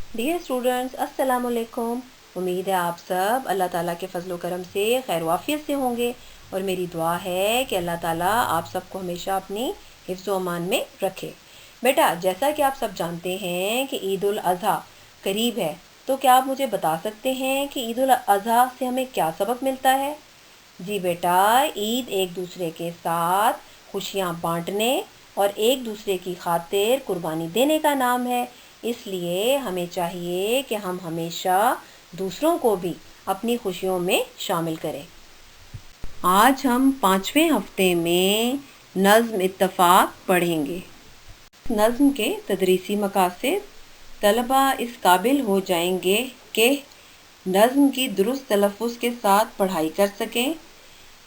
Dear students, अस्सलाम वालेकुम। उम्मीद है आप सब अल्लाह ताला के फ़ज़ल व करम से खैर वाफ़ियत से होंगे और मेरी दुआ है कि अल्लाह ताला आप सबको हमेशा अपनी हिफ्ज़ व अमान में रखे। बेटा, जैसा कि आप सब जानते हैं कि ईद उल अज़हा करीब है, तो क्या आप मुझे बता सकते हैं कि ईद उल अज़हा से हमें क्या सबक मिलता है? जी बेटा, ईद एक दूसरे के साथ खुशियाँ बांटने और एक दूसरे की खातिर कुर्बानी देने का नाम है। इसलिए हमें चाहिए कि हम हमेशा दूसरों को भी अपनी खुशियों में शामिल करें। आज हम 5वें हफ्ते में नज़्म इत्तफ़ाक़ पढ़ेंगे। नज़्म के तदरीसी मकासद: तलबा इस काबिल हो जाएंगे कि नज़्म की दुरुस्त तलफ़्फ़ुज़ के साथ पढ़ाई कर सकें,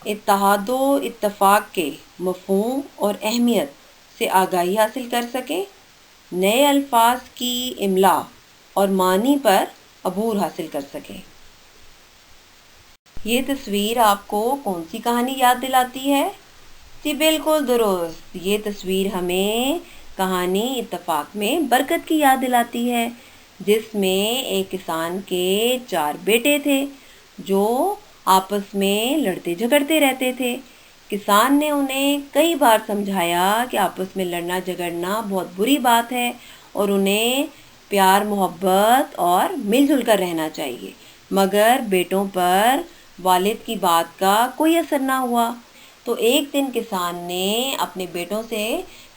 इत्तेहादो इत्तफ़ाक़ के मफ़हूम और अहमियत से आगाही हासिल कर सकें, नए अल्फाज की इमला और मानी पर अबूर हासिल कर सकें। ये तस्वीर आपको कौन सी कहानी याद दिलाती है? जी बिल्कुल दुरुस्त, ये तस्वीर हमें कहानी इत्तफ़ाक़ में बरकत की याद दिलाती है, जिसमें एक किसान के 4 बेटे थे जो आपस में लड़ते झगड़ते रहते थे। किसान ने उन्हें कई बार समझाया कि आपस में लड़ना झगड़ना बहुत बुरी बात है और उन्हें प्यार मोहब्बत और मिलजुल कर रहना चाहिए, मगर बेटों पर वालिद की बात का कोई असर ना हुआ। तो एक दिन किसान ने अपने बेटों से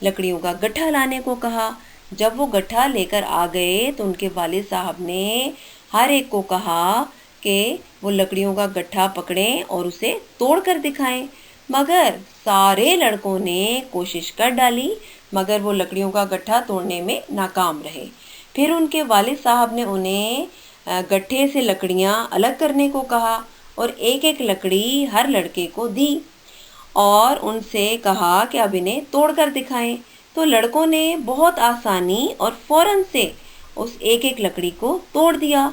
लकड़ियों का गट्ठा लाने को कहा। जब वो गट्ठा लेकर आ गए तो उनके वालिद साहब ने हर एक को कहा कि वो लकड़ियों का गट्ठा पकड़ें और उसे तोड़ कर दिखाएं, मगर सारे लड़कों ने कोशिश कर डाली मगर वो लकड़ियों का गट्ठा तोड़ने में नाकाम रहे। फिर उनके वालिद साहब ने उन्हें गट्ठे से लकड़ियां अलग करने को कहा और एक एक लकड़ी हर लड़के को दी और उनसे कहा कि अब इन्हें तोड़ कर दिखाएं। तो लड़कों ने बहुत आसानी और फौरन से उस एक एक लकड़ी को तोड़ दिया।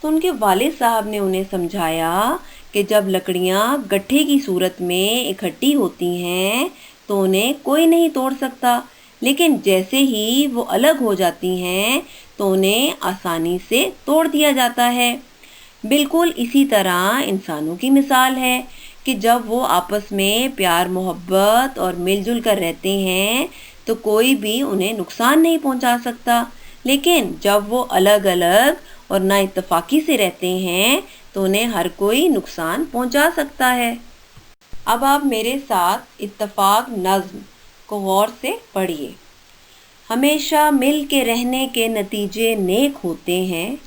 तो उनके वालिद साहब ने उन्हें समझाया कि जब लकड़ियां गट्ठे की सूरत में इकट्ठी होती हैं तो उन्हें कोई नहीं तोड़ सकता, लेकिन जैसे ही वो अलग हो जाती हैं तो उन्हें आसानी से तोड़ दिया जाता है। बिल्कुल इसी तरह इंसानों की मिसाल है कि जब वो आपस में प्यार मोहब्बत और मिलजुल कर रहते हैं तो कोई भी उन्हें नुकसान नहीं पहुंचा सकता, लेकिन जब वो अलग अलग और ना इत्तफाकी से रहते हैं तो उन्हें हर कोई नुकसान पहुंचा सकता है। अब आप मेरे साथ इत्तफाक नज़्म को गौर से पढ़िए। हमेशा मिल के रहने के नतीजे नेक होते हैं,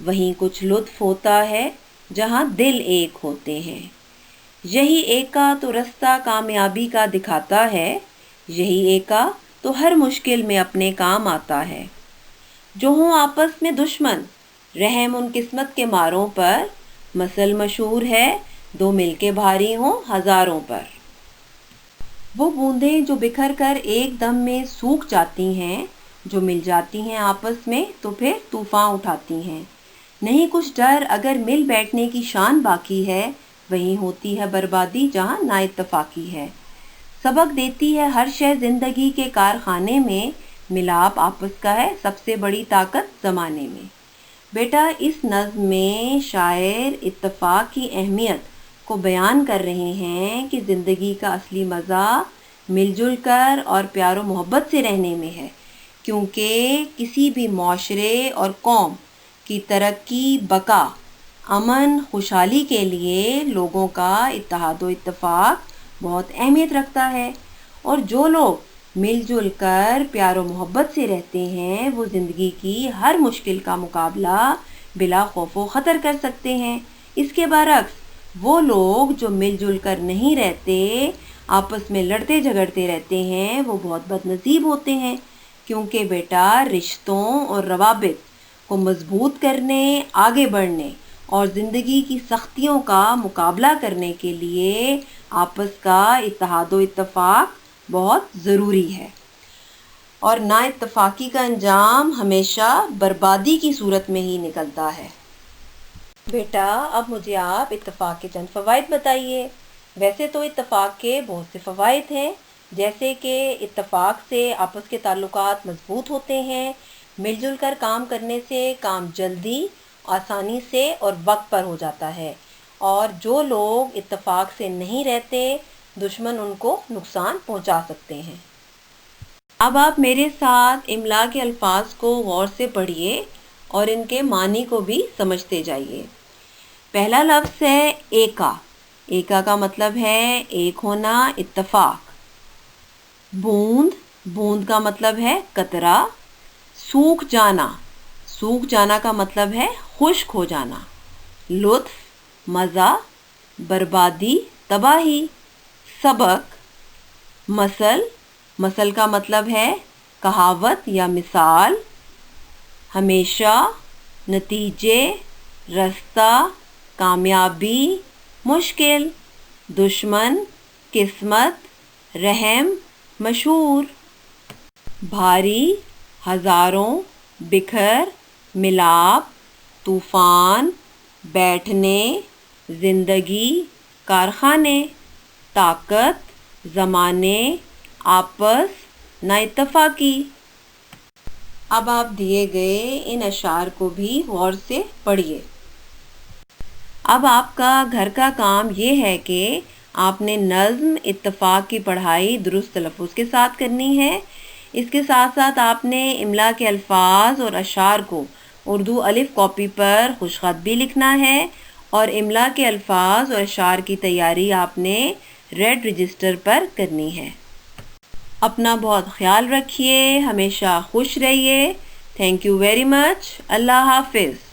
वहीं कुछ लुत्फ़ होता है जहाँ दिल एक होते हैं। यही एका तो रास्ता कामयाबी का दिखाता है, यही एका तो हर मुश्किल में अपने काम आता है। जो हों आपस में दुश्मन, रहम उन किस्मत के मारों पर, मसल मशहूर है दो मिलके भारी हों हज़ारों पर। वो बूंदें जो बिखर कर एक दम में सूख जाती हैं, जो मिल जाती हैं आपस में तो फिर तूफान उठाती हैं। नहीं कुछ डर अगर मिल बैठने की शान बाकी है, वहीं होती है बर्बादी जहाँ नाइत्तफाकी है। सबक देती है हर शय जिंदगी के कारखाने में, मिलाप आपस का है सबसे बड़ी ताकत ज़माने में। बेटा, इस नज़्म में शायर इत्तफाक की अहमियत को बयान कर रहे हैं कि ज़िंदगी का असली मज़ा मिलजुल कर और प्यार व मोहब्बत से रहने में है, क्योंकि किसी भी माशरे और कौम की तरक्की बका अमन खुशहाली के लिए लोगों का इत्तेहाद व इत्तफाक बहुत अहमियत रखता है। और जो लोग मिलजुल कर प्यार व मोहब्बत से रहते हैं वो ज़िंदगी की हर मुश्किल का मुकाबला बिला खौफ व ख़तर कर सकते हैं। इसके बरक्स वो लोग जो मिलजुल कर नहीं रहते, आपस में लड़ते झगड़ते रहते हैं, वो बहुत बदनसीब होते हैं, क्योंकि बेटा रिश्तों और रवाबित को मजबूत करने, आगे बढ़ने और ज़िंदगी की सख्तियों का मुकाबला करने के लिए आपस का इत्तेहाद व इत्तफाक बहुत ज़रूरी है, और ना इत्तफाकी का अंजाम हमेशा बर्बादी की सूरत में ही निकलता है। बेटा, अब मुझे आप इत्तफाक के चंद फ़वाइद बताइए। वैसे तो इत्तफाक के बहुत से फ़वाइद हैं, जैसे कि इत्तफाक से आपस के ताल्लुकात मजबूत होते हैं, مل جل کر کام کرنے سے کام جلدی، آسانی سے اور وقت پر ہو جاتا ہے، اور جو لوگ اتفاق سے نہیں رہتے دشمن ان کو نقصان پہنچا سکتے ہیں۔ اب آپ میرے ساتھ املا کے الفاظ کو غور سے پڑھیے اور ان کے معنی کو بھی سمجھتے جائیے۔ پہلا لفظ ہے ایکا۔ ایکا کا مطلب ہے ایک ہونا، اتفاق۔ بوند، بوند کا مطلب ہے قطرہ۔ سوکھ جانا، سوکھ جانا کا مطلب ہے خشک ہو جانا۔ لطف، مزہ۔ بربادی، تباہی۔ سبق، مثل، مثل کا مطلب ہے کہاوت یا مثال۔ ہمیشہ، نتیجے، رستہ، کامیابی، مشکل۔ دشمن، قسمت، رحم، مشہور۔ بھاری، ہزاروں، بکھر، ملاپ، طوفان، بیٹھنے، زندگی، کارخانے۔ طاقت، زمانے، آپس، نا اتفاقی۔ اب آپ دیے گئے ان اشعار کو بھی غور سے پڑھیے۔ اب آپ کا گھر کا کام یہ ہے کہ آپ نے نظم، اتفاق کی پڑھائی درست تلفظ کے ساتھ کرنی ہے۔ اس کے ساتھ ساتھ آپ نے املا کے الفاظ اور اشعار کو اردو الف کاپی پر خوش خط بھی لکھنا ہے، اور املا کے الفاظ اور اشعار کی تیاری آپ نے ریڈ رجسٹر پر کرنی ہے۔ اپنا بہت خیال رکھیے، ہمیشہ خوش رہیے۔ Thank you very much. اللہ حافظ۔